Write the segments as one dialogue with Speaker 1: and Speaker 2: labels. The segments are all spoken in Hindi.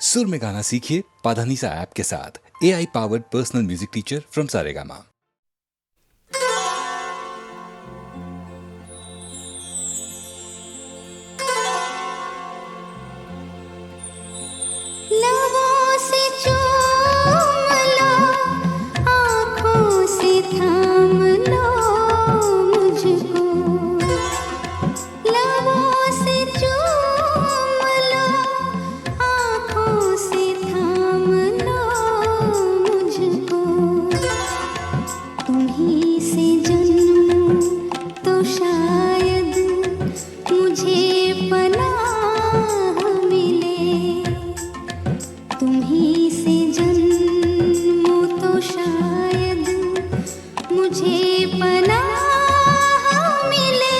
Speaker 1: सुर में गाना सीखिए पाधानीसा ऐप के साथ। AI powered personal music teacher from Saregama.
Speaker 2: लबों से चूम लो, आँखों से थाम लो मुझको। लबों से चूम लो, आँखों से थाम लो मुझको। तुम्हीं से जन्मूं तो शायद मुझे पनाह मिले। तुम्हीं से जन्मूं तो शायद मुझे पनाह मिले।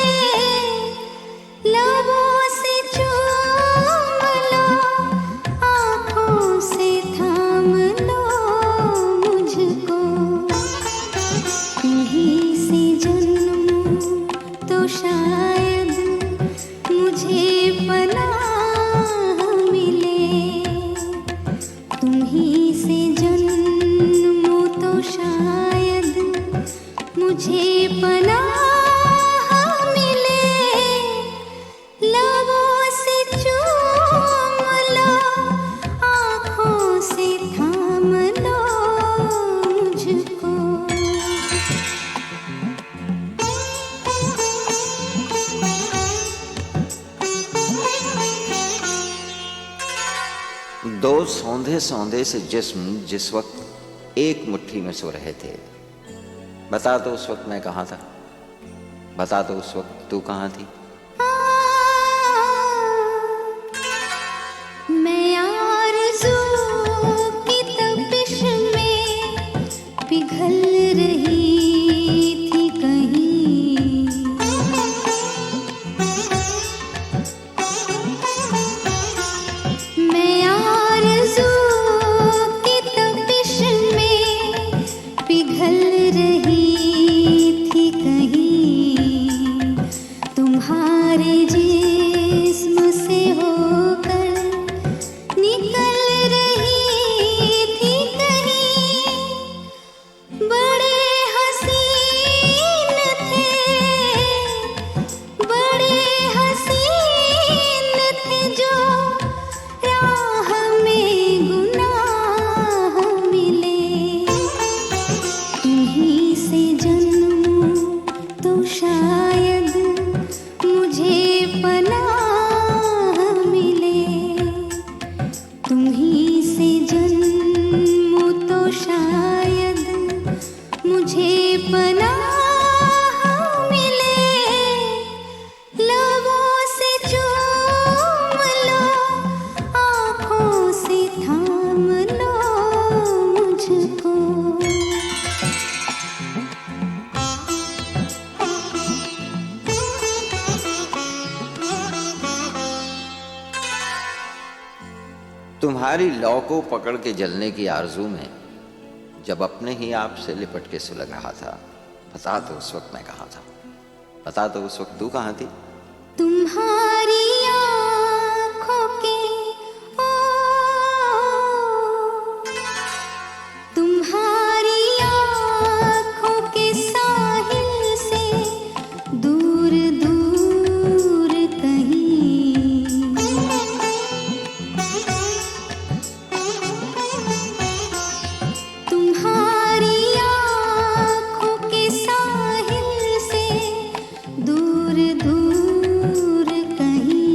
Speaker 2: लबों से चूम लो, आँखों से थाम लो मुझको। तुम्हीं से जन्मूं तो शायद मुझे पनाह मिले। तुम्हीं से जन्मूं तो शायद मुझे पनाह मिले। लबों से चूम लो, आँखों से थाम लो मुझको।
Speaker 3: दो सौंधे सौंधे से जिस्म जिस वक्त एक मुट्ठी में सो रहे थे, बता दो उस वक्त मैं कहाँ था, बता दो उस वक्त तू कहाँ थी।
Speaker 2: मैं आरज़ू की तपिश में पिघल रही थी कहीं। मैं आरज़ू की तपिश में पिघल रही थी कहीं। तुम्हारे जिस्म से होकर निकल रही थी कहीं। बड़े हसीन थे, बड़े हसीन थे जो राह में गुनाह मिले। तुम्हीं से जन्मूं तो शायद मुझे पनाह मिले। तुम्हीं से जन्मूं तो शायद मुझे पनाह मिले। लबों से चूम लो, आँखों से थाम लो मुझको।
Speaker 3: तुम्हारी लौ को पकड़ के जलने की आरजू में जब अपने ही आप से लिपट के सुलग रहा था, बता दो उस वक्त मैं कहाँ था, बता दो उस वक्त तू कहाँ थी।
Speaker 2: तुम्हारी आँखों के ओ, तुम्हारी आँखों के साहिल से दूर दूर कहीं। तुम्हारी आँखों के साहिल से दूर दूर कहीं।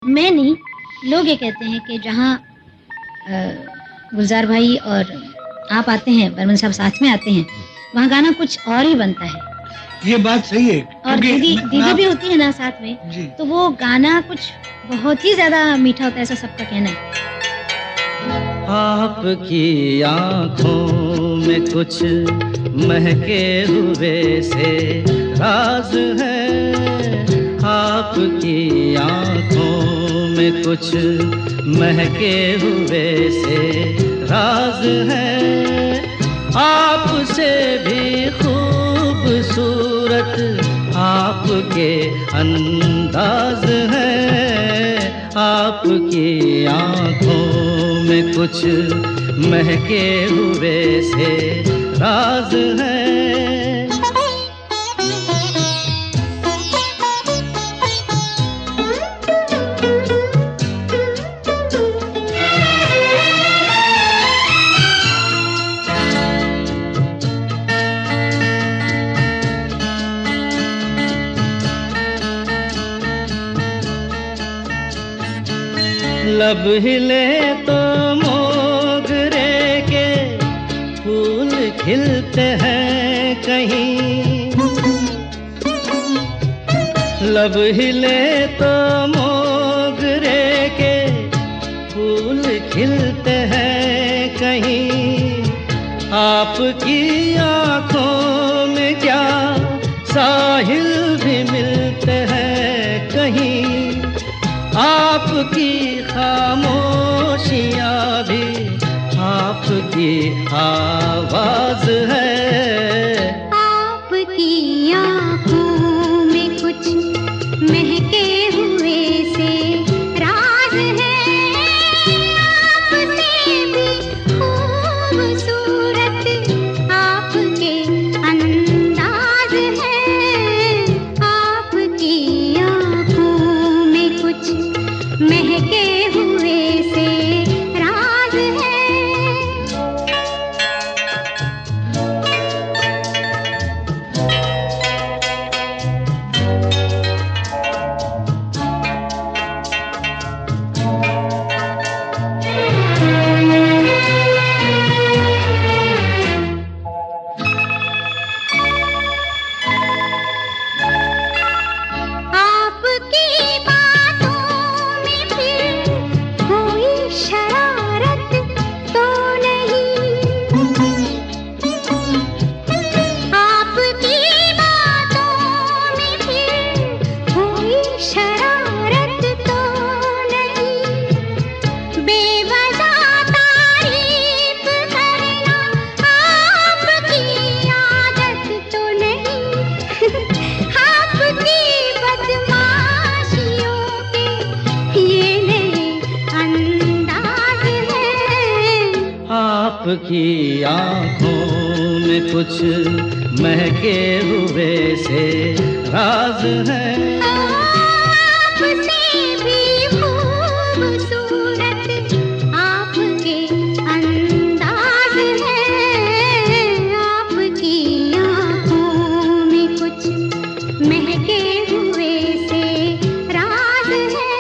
Speaker 4: मैं नहीं, लोग ये कहते हैं कि जहाँ गुलजार भाई और आप आते हैं, बर्मन साहब साथ में आते हैं, वहाँ गाना कुछ और ही बनता है।
Speaker 5: ये बात सही है।
Speaker 4: और दीदी भी होती है ना साथ में
Speaker 5: जी।
Speaker 4: तो वो गाना कुछ बहुत ही ज्यादा मीठा होता है, ऐसा सबका कहना है।
Speaker 6: आपकी आँखों में कुछ महके हुए से राज है, आपकी आँखों में कुछ महके हुए से राज है, आपसे भी खूबसूरत आपके अंदाज है, आपकी आँखों में कुछ महके हुए से राज है। लब हिले तो मोगरे के फूल खिलते हैं कहीं, लब हिले तो मोगरे के फूल खिलते हैं कहीं, आपकी आँखों में क्या साहिल भी मिलते हैं कहीं, आपकी खामोशियाँ भी आपकी आवाज है,
Speaker 2: आपकी आँखों में कुछ महके हुए से राज है, आपसे भी खूबसूरत आपके अंदाज है, आपकी आँखों में कुछ महके हुए से राज है। आपकी बातों में फिर कोई शरारत तो नहीं, आपकी बातों में फिर कोई शरारत तो नहीं, बेवजह तारीफ करना आपकी आदत तो नहीं, आपकी बदमाशियों के ये नए अंदाज है,
Speaker 6: आपकी आँखों में कुछ महके हुए से राज है,
Speaker 2: आपसे भी खूबसूरत आपके अंदाज है, आपकी आँखों में कुछ महके हुए से राज है।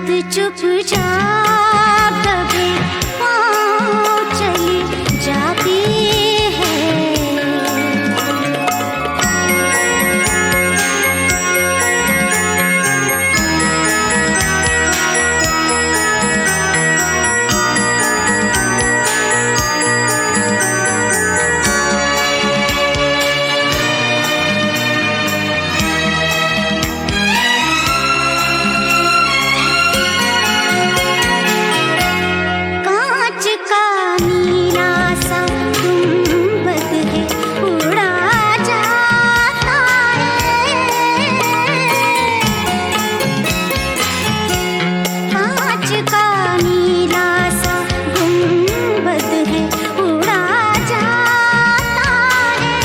Speaker 2: चुपचाप दबे पाँव चली जाती है। कांच का नीला सा गुंबद है उड़ा जाता है। कांच का नीला सा गुंबद है उड़ा जाता है।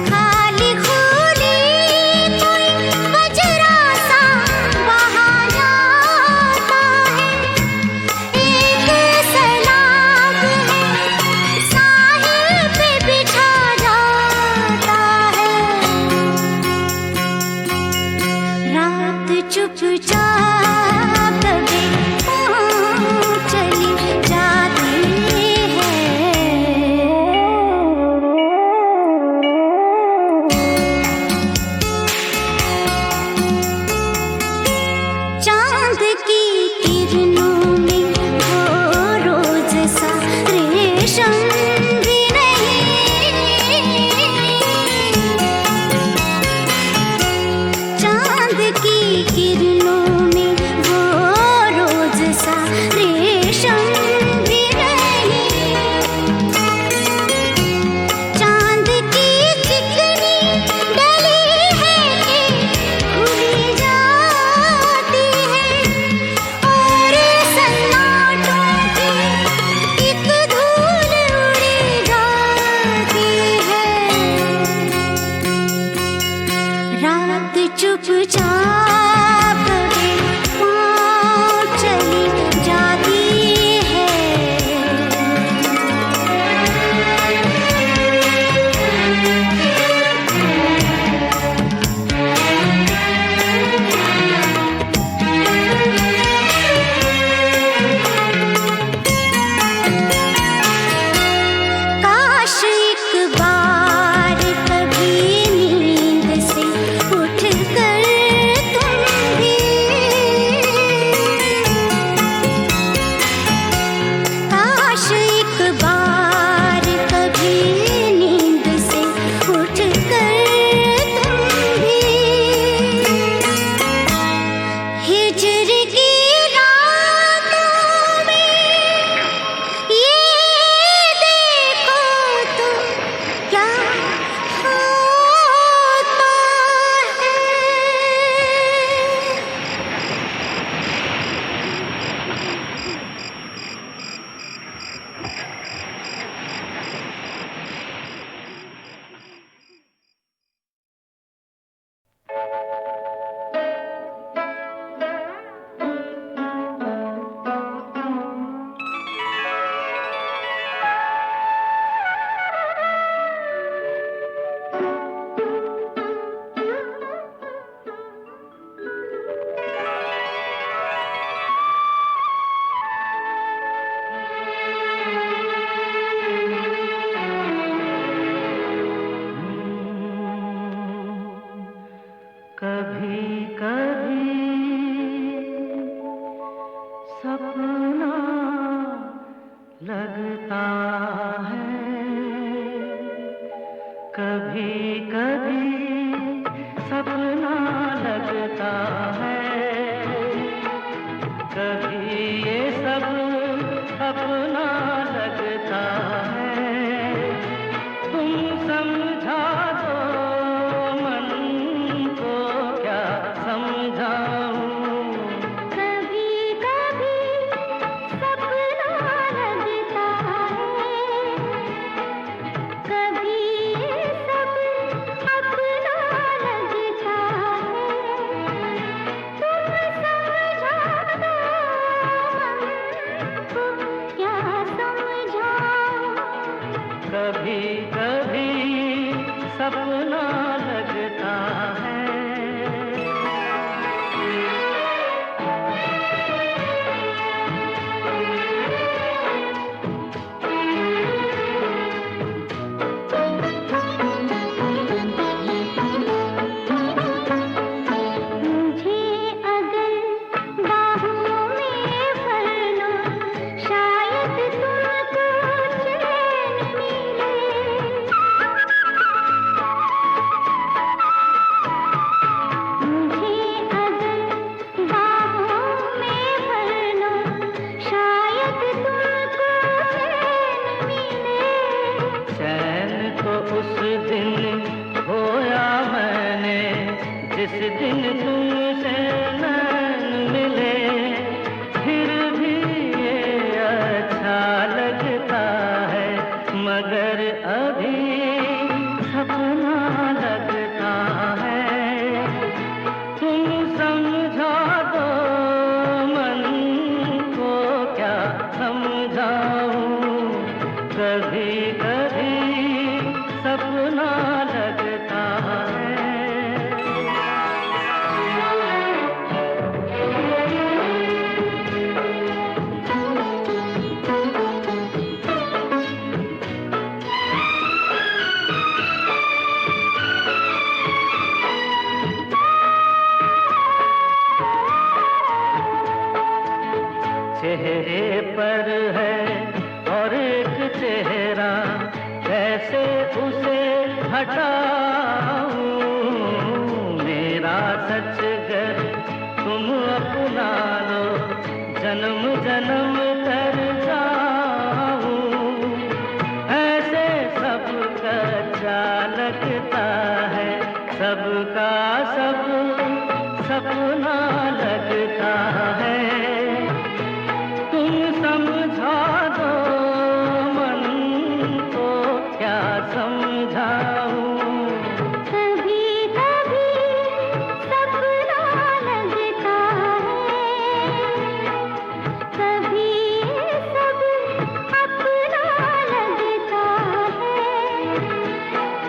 Speaker 2: खाली खुली कोई बजरा सा बहा जाता है। एक सैलाब है साहिल पे बिछा जाता है। रात चुपचाप दबे पाँव चली जाती है। चांद की किरणों में वो रोज सा रेशम भी नहीं। चांद की किरणों में वो रोज सा रेशम भी नहीं। चांद की चिकनी डली है कि खुली जाती है। और सन्नाटों की एक धूल उड़ी जाती है। रात चुपचाप
Speaker 6: चेहरे पर है और एक चेहरा, कैसे उसे हटाऊं। मेरा सच गर तुम अपना लो, जन्म जन्म कर जाऊं। ऐसे सबका अच्छा लगता है, सबका सब सपना लगता है। तुम समझा दो मन को, क्या समझाऊं।
Speaker 2: कभी कभी सपना लगता है, कभी सब अपना लगता है।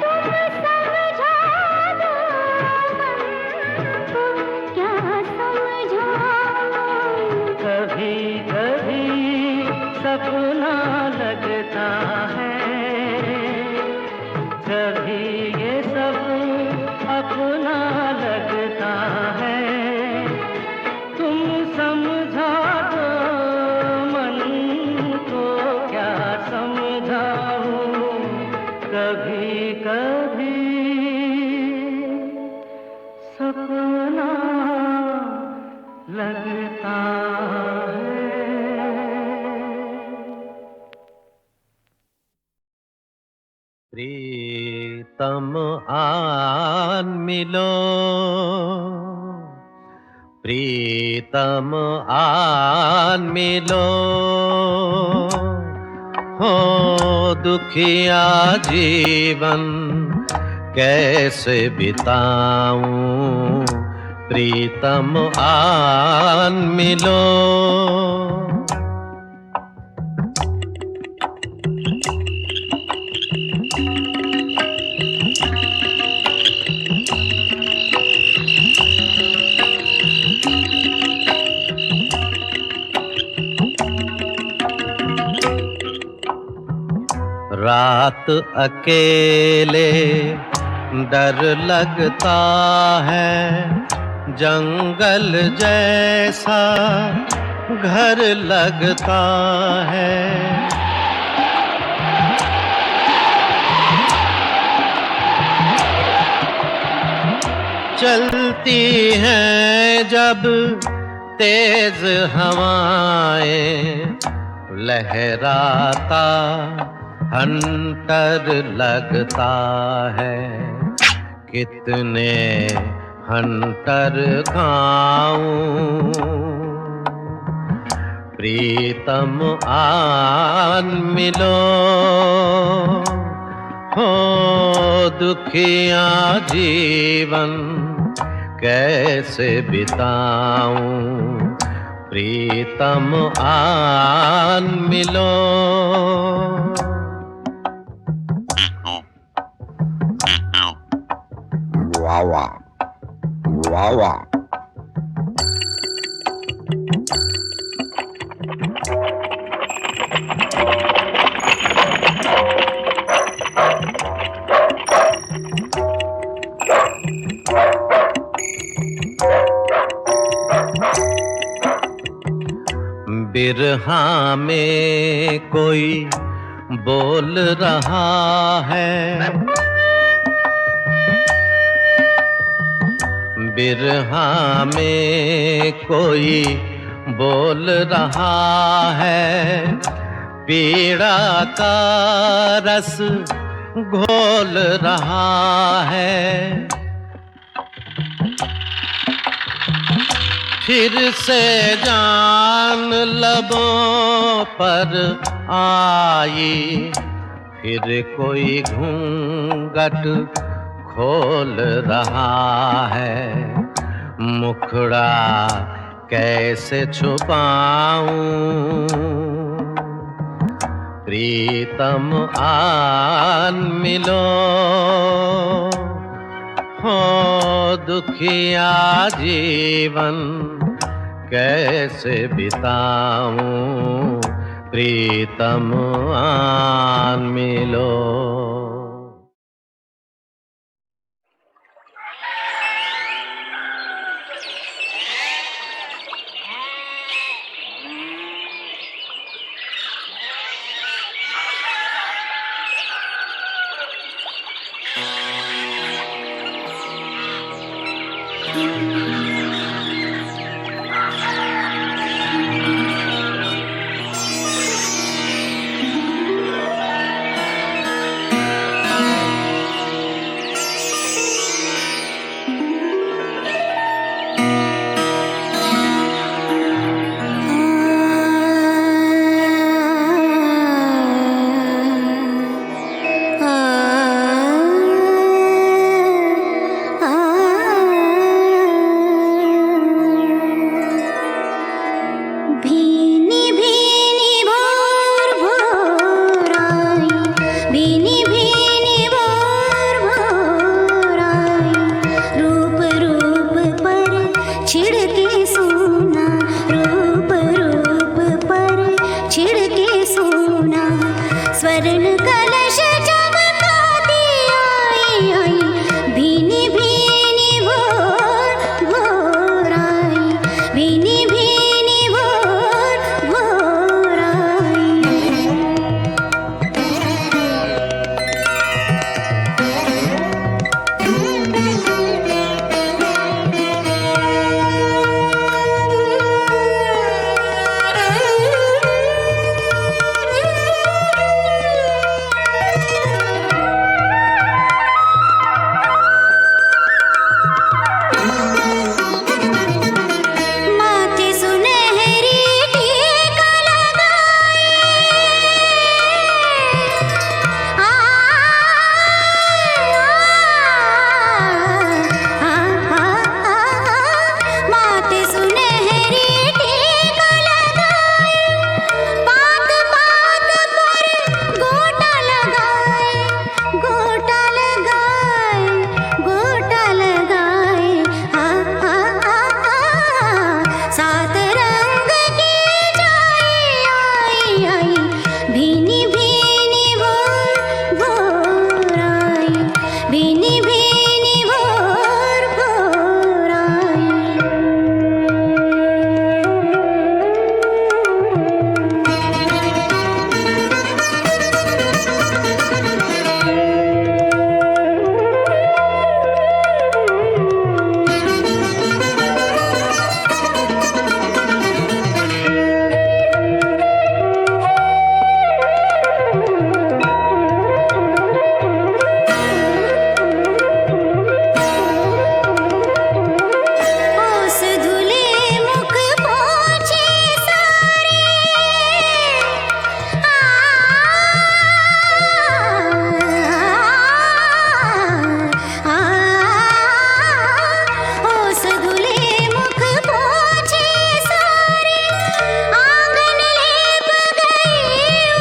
Speaker 2: तुम समझा दो मन को, क्या समझाऊं।
Speaker 6: कभी कभी सपना लगता है, कभी ये सब अपना लगता है। तुम समझा दो मन को, क्या समझाऊं। कभी कभी सपना लगता है। प्रीतम आन मिलो, प्रीतम आन मिलो। हो दुखिया जीवन कैसे बिताऊं। प्रीतम आन मिलो। रात अकेले डर लगता है, जंगल जैसा घर लगता है। चलती हैं जब तेज हवाएं, लहराता हंटर लगता है। कितने हंटर खाऊं। प्रीतम आन मिलो। हो दुखिया जीवन कैसे बिताऊं। प्रीतम आन मिलो।
Speaker 3: वावा वावा।
Speaker 6: बिरहा में कोई बोल रहा है, बिरहा में कोई बोल रहा है। पीड़ा का रस घोल रहा है। फिर से जान लबों पर आई, फिर कोई घूंघट खोल रहा है। मुखड़ा कैसे छुपाऊं। प्रीतम आन मिलो। हो दुखिया जीवन कैसे बिताऊं। प्रीतम आन मिलो।
Speaker 2: के सोना, रूप रूप पर छिड़के सोना, स्वर्ण कलश चमकाती आई आई, भीनी भीनी भोर भोर आई, भीनी भीनी भोर भोर आई। माथे सुनहरी टीका लगाए, आ माथे सुनहरी टीका लगाए, पात पात पर गोटा लगाए, गोटा लगाए, गोटा लगाए, सात रंग की जाए आई आई, भीनी भीनी भोर भोर आई, भीनी भीनी भोर भोर आई। ओस धुले मुख पोछे सारे, ओस धुले मुख पोछे सारे, आंगन लेप गए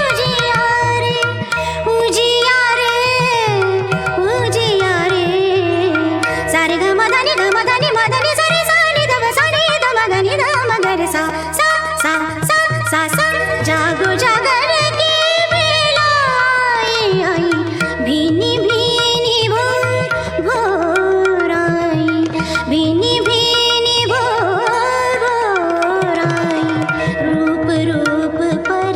Speaker 2: उजियारे, उजियारे, उजियारे, सारे ग मदनि मदनि सरे सानि द मगनि द मगर सा सा सा सा सा सा, जागो जागर की बेला आई आई, भीनी भीनी भोर भोर आई, भीनी भीनी भोर भोर आई। रूप रूप पर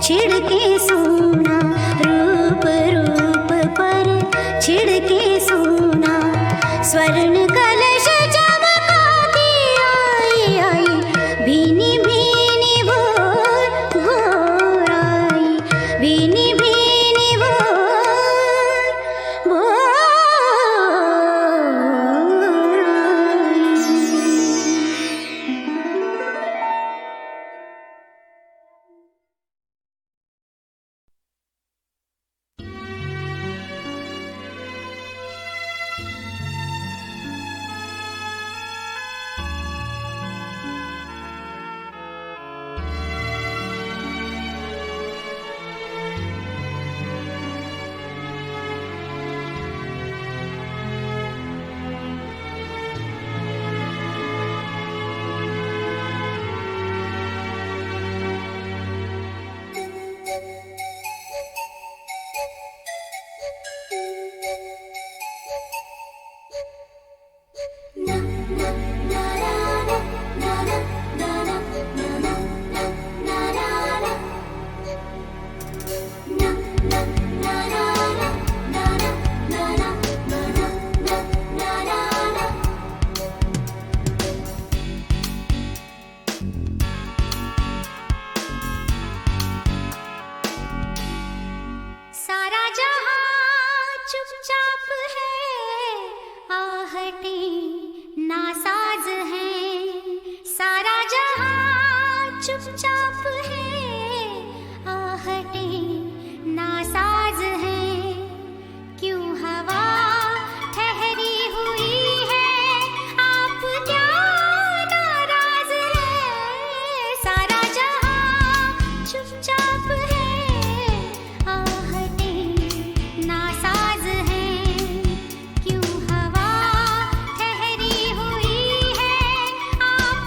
Speaker 2: छिड़के सोना, रूप रूप पर छिड़के सोना, स्वर्ण कलश चमकाती आई आई, भीनी भीनी भोर भोर आई, भीनी भीनी भोर भोर आई। चुपचाप है आहटे नासाज है क्यों हवा ठहरी हुई है आप क्या नाराज है सारा जहां चुपचाप है आहटे नासाज है क्यों हवा ठहरी हुई है आप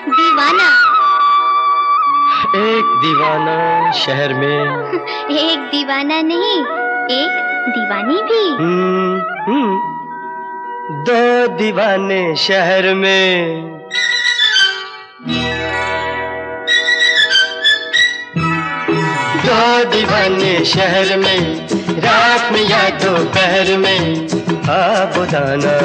Speaker 2: दीवाना।
Speaker 7: एक दीवाना शहर में।
Speaker 2: एक दीवाना नहीं, एक दीवानी भी।
Speaker 7: दो दीवाने शहर में। दो दीवाने शहर में, रात में या दोपहर में। आबुदाना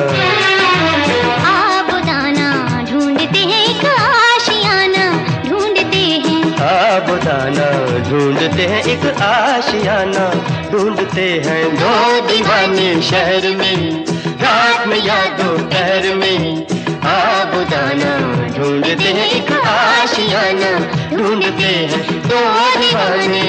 Speaker 2: आबुदाना ढूंढते हैं एक आशियाना, ढूंढते हैं।
Speaker 7: आबुदाना ढूंढते हैं एक आशियाना, ढूंढते हैं। दो दीवाने शहर में, रात में या दोपहर में। आबुदाना ढूंढते हैं एक आशियाना, ढूंढते हैं दो दीवाने।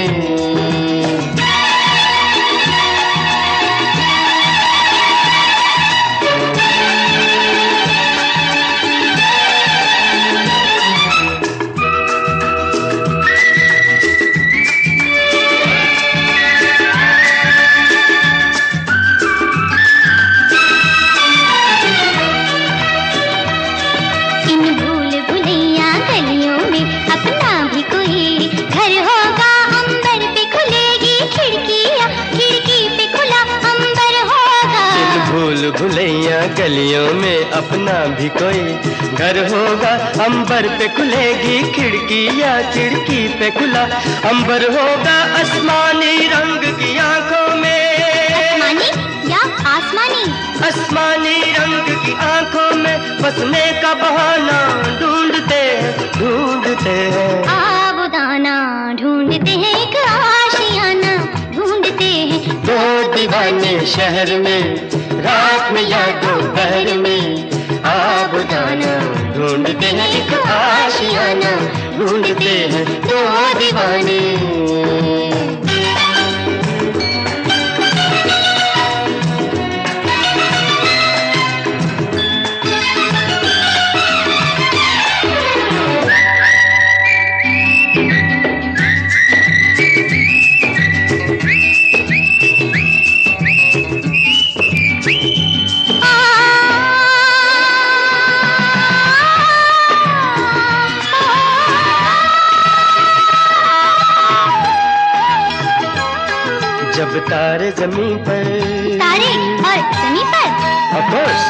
Speaker 7: भुलैया गलियों में अपना भी कोई घर होगा। अंबर पे खुलेगी खिड़की या खिड़की पे खुला अंबर होगा। आसमानी रंग की आंखों में,
Speaker 2: आसमानी या आसमानी?
Speaker 7: आसमानी रंग की आंखों में बसने का बहाना ढूंढते हैं, ढूंढते हैं।
Speaker 2: आबुदाना ढूंढते हैं एक आशियाना, ढूंढते हैं।
Speaker 7: दो दीवाने शहर में, रात में या दोपहर में। आबुदाना ढूंढते हैं एक आशियाना, ढूंढते हैं दो दीवाने। जब तारे जमीन पर,
Speaker 2: तारे और जमीन पर,
Speaker 7: ऑफ कोर्स,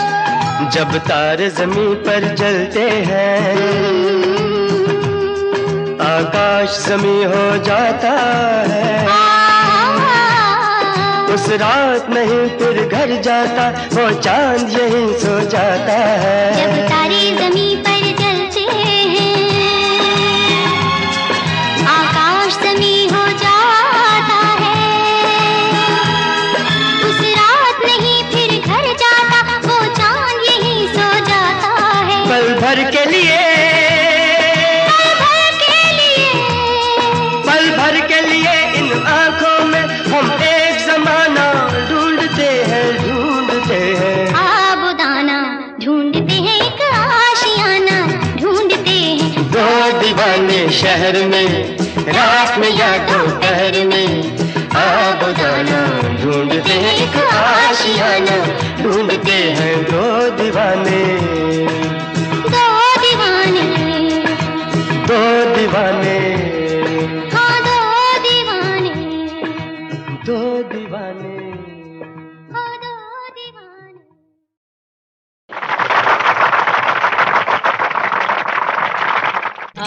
Speaker 7: जब तारे जमीन पर जलते हैं, आकाश जमीन हो जाता है। उस रात नहीं फिर घर जाता, वो चांद यहीं सो जाता है।
Speaker 2: जब तारे जमीन पर जलते हैं, आकाश जमीन हो जाता है। उस रात नहीं फिर घर जाता, वो चांद यहीं सो जाता है।
Speaker 7: पल भर के लिए, पल भर के लिए इन आंखों में हम एक जमाना ढूंढते हैं, ढूंढते हैं।
Speaker 2: आबुदाना ढूंढते हैं एक आशियाना, ढूंढते हैं।
Speaker 7: दो दीवाने शहर में, रात में या दोपहर में। आबुदाना ढूंढते हैं एक आशियाना, ढूंढते हैं दो दीवाने।
Speaker 2: दो दीवाने,
Speaker 7: दो दीवाने,
Speaker 2: हाँ दो दीवाने,
Speaker 7: दो दीवाने।
Speaker 2: हाँ दो दीवाने।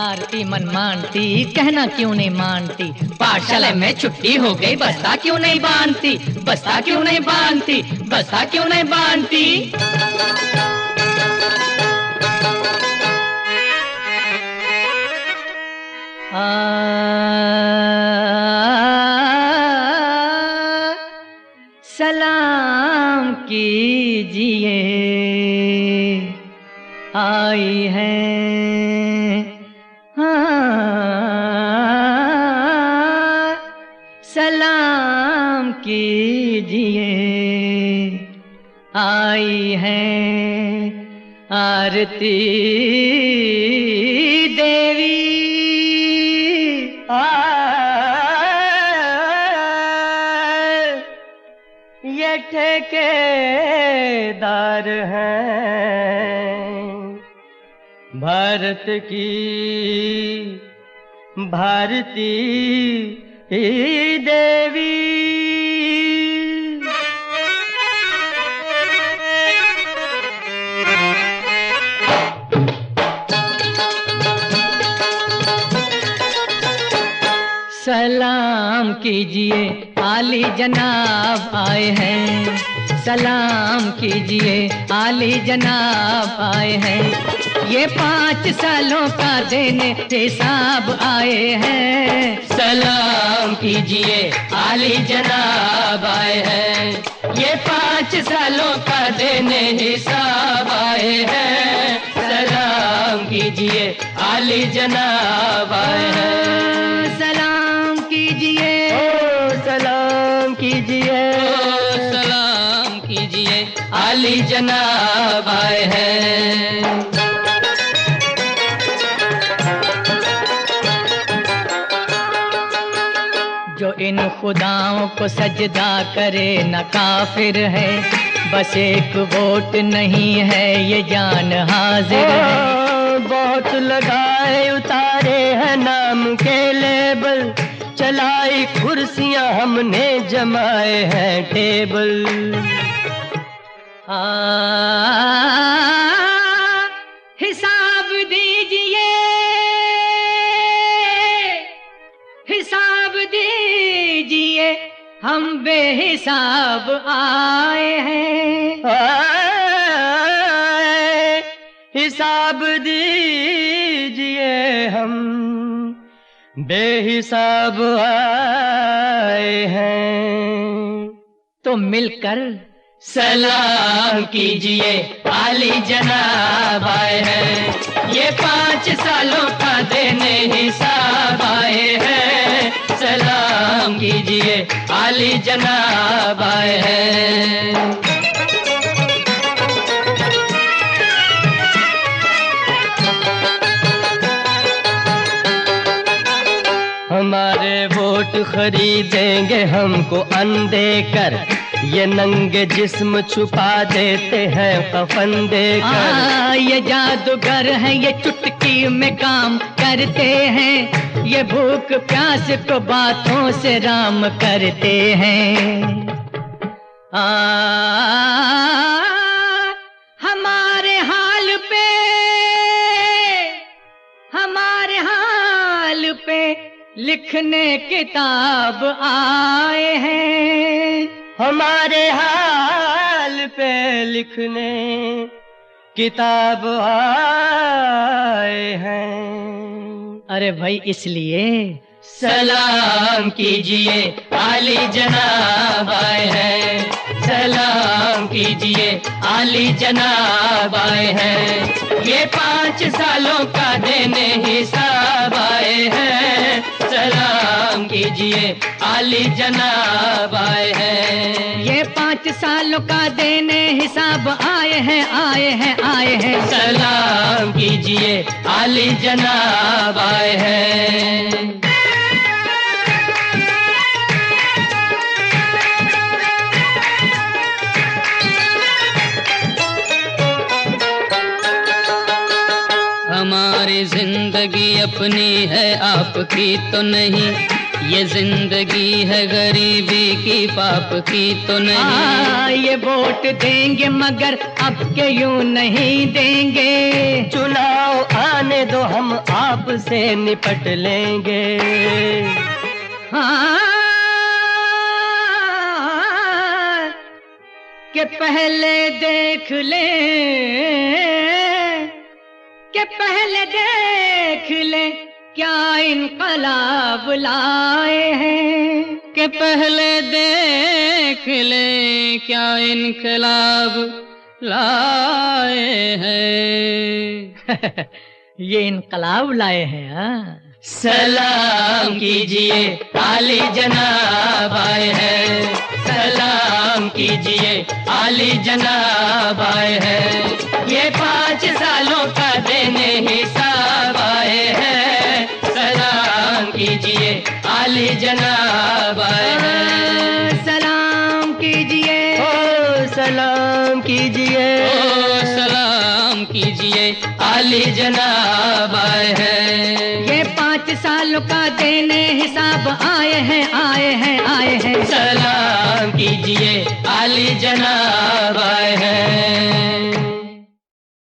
Speaker 8: आरती मन मानती, कहना क्यों नहीं मानती। पाठशाला में छुट्टी हो गई, बस्ता क्यों नहीं बांधती, बस्ता क्यों नहीं बांधती, बस्ता क्यों नहीं बांधती। सलाम कीजिए, आई है सलाम कीजिए, आई है आरती देवी। ये ठेकेदार हैं
Speaker 7: भारत की भारती देवी।
Speaker 8: सलाम कीजिए आली जनाब आए हैं, सलाम कीजिए आली जनाब आए हैं। ये 5 सालों का देने हिसाब आए हैं।
Speaker 7: सलाम कीजिए आली जनाब आए हैं। ये 5 सालों का देने हिसाब आए हैं। सलाम कीजिए आली जनाब आए हैं।
Speaker 8: सलाम कीजिए,
Speaker 7: सलाम कीजिए,
Speaker 8: सलाम कीजिए
Speaker 7: आली जनाब आए हैं।
Speaker 8: जो इन खुदाओं को सजदा करे न काफिर है, बस एक वोट नहीं है ये जान हाजिर है।
Speaker 7: बहुत लगाए उतारे हैं नाम के लेबल, चलाई कुर्सियां हमने जमाए हैं टेबल।
Speaker 8: हिसाब दीजिए, हिसाब दीजिए, हम बेहिसाब आए हैं।
Speaker 7: हिसाब दीजिए, हम बेहिसाब आए हैं।
Speaker 8: तो मिलकर
Speaker 7: सलाम कीजिए आली जनाब आए हैं। ये 5 सालों का देने हिसाब आए हैं। सलाम कीजिए आली जनाब आए हैं। हमारे वोट खरीदेंगे हमको अंधे कर, ये नंगे जिस्म छुपा देते हैं कफन देकर।
Speaker 8: ये जादूगर है, ये चुटकी में काम करते हैं, ये भूख प्यास को बातों से राम करते हैं। हमारे हाल पे, हमारे हाल पे लिखने किताब आए हैं।
Speaker 7: हमारे हाल पे लिखने किताब आए हैं।
Speaker 8: अरे भाई इसलिए
Speaker 7: सलाम कीजिए आली जनाब आए हैं। सलाम कीजिए आली जनाब आए हैं। ये 5 सालों का देने हिसाब आए हैं। सलाम कीजिए आली जनाब आए हैं।
Speaker 8: ये 5 सालों का देने हिसाब आए हैं, आए हैं, आए हैं।
Speaker 7: सलाम कीजिए आली जनाब आए हैं।
Speaker 9: हमारी जिंदगी अपनी है आपकी तो नहीं, ये जिंदगी है गरीबी की पाप की तो नहीं।
Speaker 8: ये वोट देंगे मगर अब के यूं नहीं देंगे।
Speaker 7: चुनाव आने दो हम आपसे निपट लेंगे।
Speaker 8: के पहले देख ले, के पहले देख ले क्या इनकलाब लाए हैं।
Speaker 9: के पहले देख ले क्या इनकलाब लाए हैं।
Speaker 8: ये इनकलाब लाए हैं। हाँ,
Speaker 7: सलाम कीजिए आली जनाब आए हैं। सलाम कीजिए आली जनाब आए हैं। ये 5 सालों का देने हिसाब आए हैं। सलाम कीजिए आली जनाब आए हैं।
Speaker 8: सलाम कीजिए,
Speaker 7: ओ सलाम कीजिए,
Speaker 9: ओ सलाम कीजिए आली जनाब आए हैं।
Speaker 8: ये 5 सालों का देने हिसाब आए हैं, आए हैं, आए हैं।
Speaker 9: सलाम कीजिए आली जनाब